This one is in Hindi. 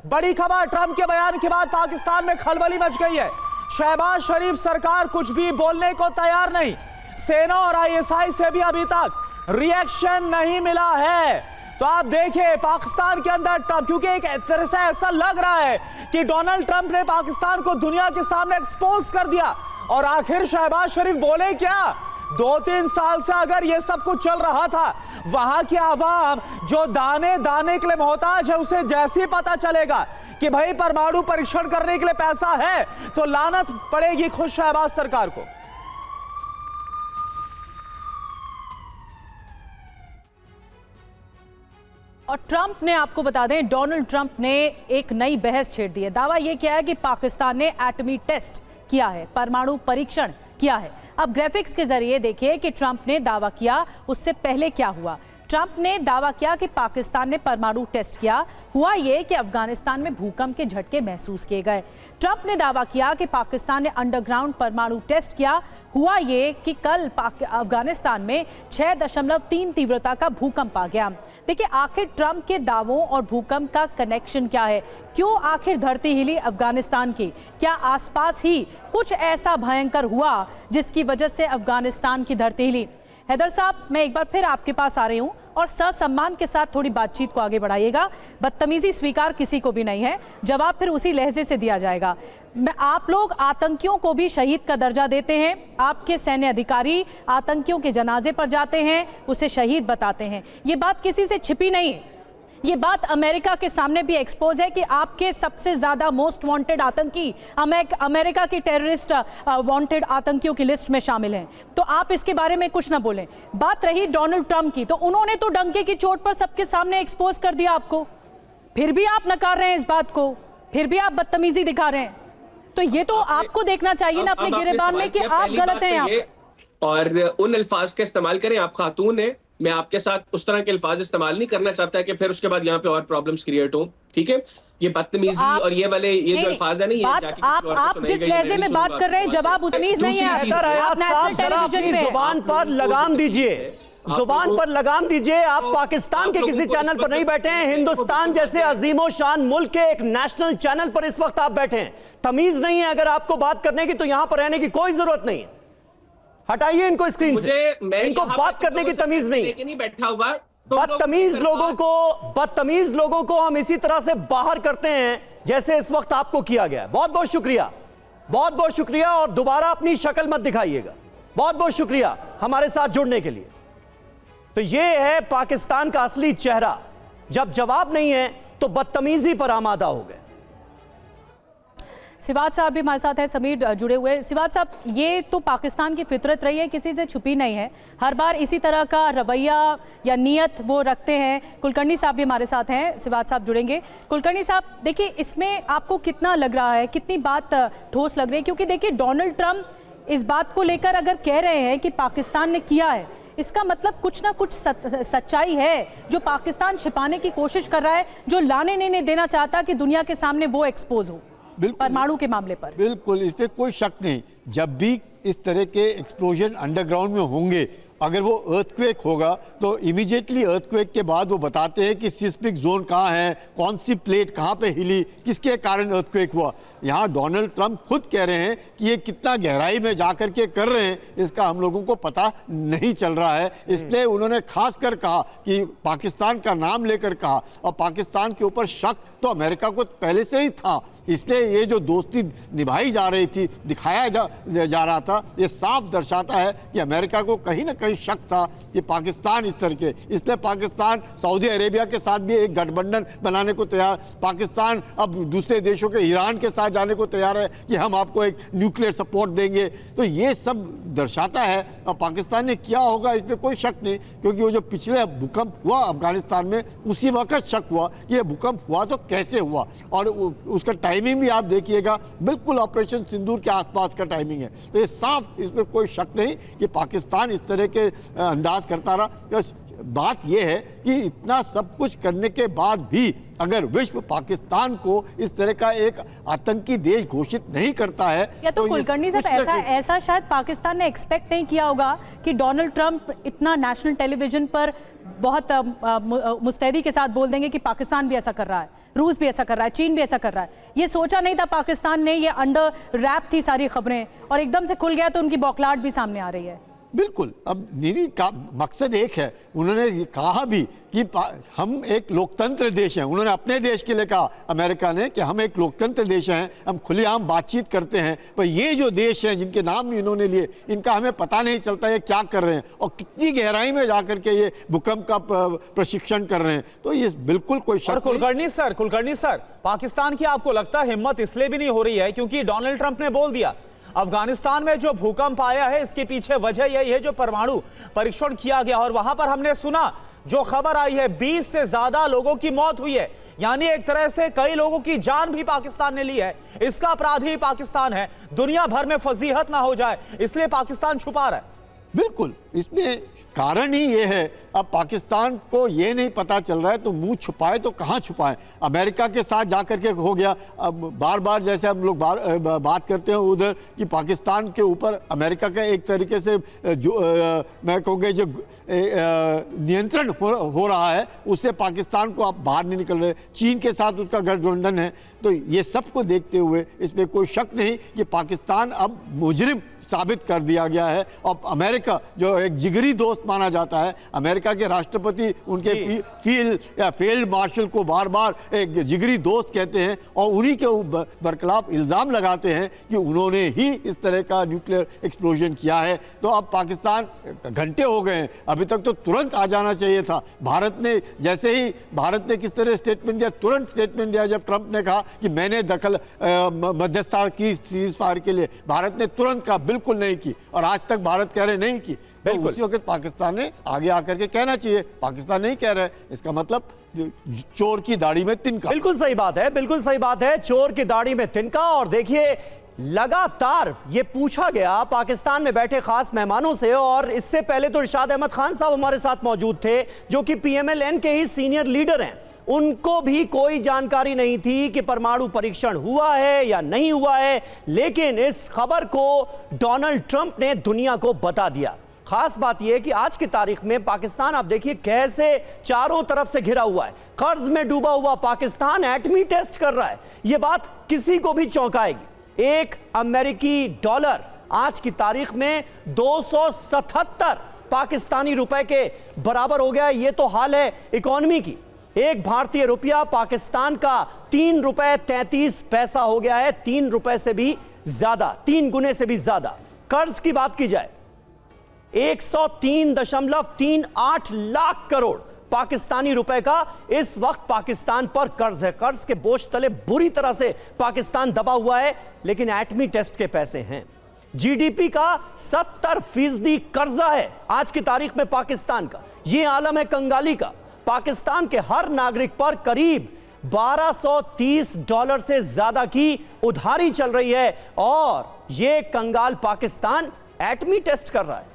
बड़ी खबर, ट्रंप के बयान के बाद पाकिस्तान में खलबली मच गई है। शहबाज शरीफ सरकार कुछ भी बोलने को तैयार नहीं। सेना और आईएसआई से भी अभी तक रिएक्शन नहीं मिला है। तो आप देखिए पाकिस्तान के अंदर ट्रंप, क्योंकि एक तरह से ऐसा लग रहा है कि डोनाल्ड ट्रंप ने पाकिस्तान को दुनिया के सामने एक्सपोज कर दिया। और आखिर शहबाज शरीफ बोले क्या? 2-3 साल से अगर ये सब कुछ चल रहा था, वहां की आवाम जो दाने दाने के लिए मोहताज है, उसे जैसे ही पता चलेगा कि भाई परमाणु परीक्षण करने के लिए पैसा है, तो लानत पड़ेगी खुद शहबाज सरकार को। और ट्रंप ने, आपको बता दें, डोनाल्ड ट्रंप ने एक नई बहस छेड़ दी है। दावा यह किया है कि पाकिस्तान ने एटमी टेस्ट किया है, परमाणु परीक्षण किया है। अब ग्राफिक्स के जरिए देखिए कि ट्रंप ने दावा किया, उससे पहले क्या हुआ। ट्रंप ने दावा किया कि पाकिस्तान ने परमाणु टेस्ट किया। हुआ ये कि अफगानिस्तान में भूकंप के झटके महसूस किए गए। ट्रंप ने दावा किया कि पाकिस्तान ने अंडरग्राउंड परमाणु टेस्ट किया। हुआ ये कि कल अफगानिस्तान में 6.3 तीव्रता का भूकंप आ गया। देखिए आखिर ट्रंप के दावों और भूकंप का कनेक्शन क्या है? क्यों आखिर धरती हिली अफगानिस्तान की? क्या आसपास ही कुछ ऐसा भयंकर हुआ जिसकी वजह से अफगानिस्तान की धरती हिली? हैदर साहब, मैं एक बार फिर आपके पास आ रही हूं और ससम्मान के साथ थोड़ी बातचीत को आगे बढ़ाइएगा। बदतमीजी स्वीकार किसी को भी नहीं है, जवाब फिर उसी लहजे से दिया जाएगा। आप लोग आतंकियों को भी शहीद का दर्जा देते हैं, आपके सैन्य अधिकारी आतंकियों के जनाजे पर जाते हैं, उसे शहीद बताते हैं। ये बात किसी से छिपी नहीं है, ये बात अमेरिका के सामने भी एक्सपोज है कि आपके सबसे ज्यादा मोस्ट वांटेड आतंकी अमेरिका की टेररिस्ट वांटेड आतंकियों की लिस्ट में शामिल हैं। तो आप इसके बारे में कुछ ना बोलें। बात रही डोनाल्ड ट्रंप की, तो उन्होंने तो डंके की चोट पर सबके सामने एक्सपोज कर दिया आपको, फिर भी आप नकार रहे हैं इस बात को, फिर भी आप बदतमीजी दिखा रहे हैं। तो ये तो आपको देखना चाहिए ना अपने गिरेबान में कि आप गलत हैं यहाँ। और उन अल्फाज का इस्तेमाल करें, आप खातून हैं, मैं आपके साथ उस तरह के अल्फाज इस्तेमाल नहीं करना चाहता है कि फिर उसके बाद यहाँ पे और प्रॉब्लनेस क्रिएट हो। ठीक है, ये बदतमीजी और ये वाले ये जो अल्फाज है नहीं, आप जिस लहजे में बात कर रहे हैं जवाब तमीज नहीं है। आप नेशनल टेलीविजन पे जुबान पर लगाम दीजिए, जुबान पर लगाम दीजिए। आप पाकिस्तान के किसी चैनल पर नहीं बैठे हैं, हिंदुस्तान जैसे अजीमो शान मुल्क के एक नेशनल चैनल पर इस वक्त आप बैठे हैं। तमीज नहीं है अगर आपको बात करने की, तो यहां पर रहने की कोई जरूरत नहीं है। हटाइए इनको स्क्रीन से, इनको बात करने की तमीज नहीं बैठा हुआ। बदतमीज लोगों को हम इसी तरह से बाहर करते हैं जैसे इस वक्त आपको किया गया। बहुत बहुत शुक्रिया, बहुत बहुत शुक्रिया, और दोबारा अपनी शक्ल मत दिखाइएगा। बहुत बहुत शुक्रिया हमारे साथ जुड़ने के लिए। तो ये है पाकिस्तान का असली चेहरा। जब जवाब नहीं है तो बदतमीजी पर आमादा हो गए। सिवाज साहब भी हमारे साथ हैं, समीर जुड़े हुए। सिवाज साहब, ये तो पाकिस्तान की फितरत रही है, किसी से छुपी नहीं है, हर बार इसी तरह का रवैया या नीयत वो रखते हैं। कुलकर्णी साहब भी हमारे साथ हैं, सिवाज साहब जुड़ेंगे। कुलकर्णी साहब, देखिए इसमें आपको कितना लग रहा है, कितनी बात ठोस लग रही है? क्योंकि देखिए डोनाल्ड ट्रंप इस बात को लेकर अगर कह रहे हैं कि पाकिस्तान ने किया है, इसका मतलब कुछ ना कुछ सच्चाई है जो पाकिस्तान छिपाने की कोशिश कर रहा है, जो लाने नहीं देना चाहता कि दुनिया के सामने वो एक्सपोज हो परमाणु के मामले पर। बिल्कुल, इस पे कोई शक नहीं। जब भी इस तरह के एक्सप्लोजन अंडरग्राउंड में होंगे, अगर वो अर्थक्वेक होगा तो इमीडिएटली अर्थक्वेक के बाद वो बताते हैं कि सिस्मिक जोन कहाँ है, कौन सी प्लेट कहाँ पे हिली, किसके कारण अर्थक्वेक हुआ। यहाँ डोनाल्ड ट्रंप खुद कह रहे हैं कि ये कितना गहराई में जाकर के कर रहे हैं, इसका हम लोगों को पता नहीं चल रहा है। इसलिए उन्होंने खास कर कहा कि पाकिस्तान का नाम लेकर कहा, और पाकिस्तान के ऊपर शक तो अमेरिका को पहले से ही था। इसलिए ये जो दोस्ती निभाई जा रही थी, दिखाया जा रहा था, ये साफ दर्शाता है कि अमेरिका को कहीं ना कहीं शक था कि पाकिस्तान इस तरह के। इसलिए पाकिस्तान सऊदी अरेबिया के साथ भी एक गठबंधन बनाने को तैयार, पाकिस्तान अब दूसरे देशों के ईरान के साथ जाने को तैयार है कि हम आपको एक न्यूक्लियर सपोर्ट देंगे। तो ये सब दर्शाता है, और पाकिस्तान ने किया होगा इसमें कोई शक नहीं, क्योंकि वो जो पिछले भूकंप हुआ अफगानिस्तान में, उसी वक्त शक हुआ कि ये भूकंप हुआ तो कैसे हुआ, और उसका टाइमिंग भी आप देखिएगा, बिल्कुल ऑपरेशन सिंदूर के आसपास का टाइमिंग है। तो ये साफ, इसमें कोई शक नहीं कि पाकिस्तान इस तरह के अंदाज करता रहा। बात यह है कि इतना सब कुछ करने के बाद भी अगर विश्व पाकिस्तान को इस तरह का एक आतंकी देश घोषित नहीं करता है, या तो कुलकर्णी साहब ऐसा शायद पाकिस्तान ने एक्सपेक्ट नहीं किया होगा कि डोनाल्ड ट्रंप इतना नेशनल टेलीविजन पर बहुत मुस्तैदी के साथ बोल देंगे कि पाकिस्तान भी ऐसा कर रहा है, रूस भी ऐसा कर रहा है, चीन भी ऐसा कर रहा है। ये सोचा नहीं था पाकिस्तान ने, ये अंडर रैप थी सारी खबरें और एकदम से खुल गया तो उनकी बौखलाहट भी सामने आ रही है। बिल्कुल, अब नीनी का मकसद एक है, उन्होंने ये कहा भी कि हम एक लोकतंत्र देश हैं। उन्होंने अपने देश के लिए कहा, अमेरिका ने, कि हम एक लोकतंत्र देश हैं, हम खुलेआम बातचीत करते हैं। पर ये जो देश हैं जिनके नाम इन्होंने लिए, इनका हमें पता नहीं चलता ये क्या कर रहे हैं और कितनी गहराई में जाकर के ये भूकंप का प्रशिक्षण कर रहे हैं। तो ये बिल्कुल कोई शक नहीं। कुलकर्णी सर, पाकिस्तान की आपको लगता है हिम्मत इसलिए भी नहीं हो रही है क्योंकि डोनाल्ड ट्रंप ने बोल दिया अफगानिस्तान में जो भूकंप आया है इसके पीछे वजह यही है जो परमाणु परीक्षण किया गया, और वहां पर हमने सुना जो खबर आई है 20 से ज्यादा लोगों की मौत हुई है, यानी एक तरह से कई लोगों की जान भी पाकिस्तान ने ली है। इसका अपराधी पाकिस्तान है। दुनिया भर में फजीहत ना हो जाए इसलिए पाकिस्तान छुपा रहा है। बिल्कुल, इसमें कारण ही ये है, अब पाकिस्तान को ये नहीं पता चल रहा है तो मुंह छुपाए तो कहाँ छुपाए। अमेरिका के साथ जाकर के हो गया। अब बार बार जैसे हम लोग बात करते हैं उधर कि पाकिस्तान के ऊपर अमेरिका का एक तरीके से जो मैं कहूँगा जो नियंत्रण हो रहा है, उससे पाकिस्तान को आप बाहर नहीं निकल रहे। चीन के साथ उसका गठबंधन है। तो ये सबको देखते हुए इसमें कोई शक नहीं कि पाकिस्तान अब मुजरिम साबित कर दिया गया है। और अमेरिका जो एक जिगरी दोस्त माना जाता है, अमेरिका के राष्ट्रपति उनके फील्ड मार्शल को बार बार एक जिगरी दोस्त कहते हैं और उन्हीं के बरखिलाफ इल्ज़ाम लगाते हैं कि उन्होंने ही इस तरह का न्यूक्लियर एक्सप्लोजन किया है। तो अब पाकिस्तान, घंटे हो गए हैं, अभी तक तो तुरंत आ जाना चाहिए था। भारत ने जैसे ही भारत ने किस तरह स्टेटमेंट दिया, तुरंत स्टेटमेंट दिया जब ट्रंप ने कहा कि मैंने दखल मध्यस्थता की सीज फायर के लिए, भारत ने तुरंत कहा बिल्कुल नहीं की, और आज तक भारत कह रहे नहीं की। तो उसी वक्त पाकिस्तान ने आगे आकर के कहना चाहिए, पाकिस्तान नहीं कह रहा है, इसका मतलब चोर की दाढ़ी में तिनका। बिल्कुल सही बात है, बिल्कुल सही बात है, चोर की दाढ़ी में तिनका। और देखिए लगातार ये पूछा गया पाकिस्तान में बैठे खास मेहमानों से, और इससे पहले तो इरशाद अहमद खान साहब हमारे साथ मौजूद थे जो कि PMLN के ही सीनियर लीडर हैं। उनको भी कोई जानकारी नहीं थी कि परमाणु परीक्षण हुआ है या नहीं हुआ है, लेकिन इस खबर को डोनाल्ड ट्रंप ने दुनिया को बता दिया। खास बात यह कि आज की तारीख में पाकिस्तान, आप देखिए कैसे चारों तरफ से घिरा हुआ है, कर्ज में डूबा हुआ पाकिस्तान एटमी टेस्ट कर रहा है। यह बात किसी को भी चौंकाएगी। एक अमेरिकी डॉलर आज की तारीख में 277 पाकिस्तानी रुपए के बराबर हो गया। यह तो हाल है इकोनॉमी की। एक भारतीय रुपया पाकिस्तान का 3 रुपए 33 पैसा हो गया है, 3 रुपए से भी ज्यादा, 3 गुने से भी ज्यादा। कर्ज की बात की जाए 103.38 लाख करोड़ पाकिस्तानी रुपए का इस वक्त पाकिस्तान पर कर्ज है। कर्ज के बोझ तले बुरी तरह से पाकिस्तान दबा हुआ है, लेकिन एटमी टेस्ट के पैसे हैं। GDP का 70% कर्जा है आज की तारीख में पाकिस्तान का। यह आलम है कंगाली का। पाकिस्तान के हर नागरिक पर करीब $1230 से ज्यादा की उधारी चल रही है, और यह कंगाल पाकिस्तान एटमी टेस्ट कर रहा है।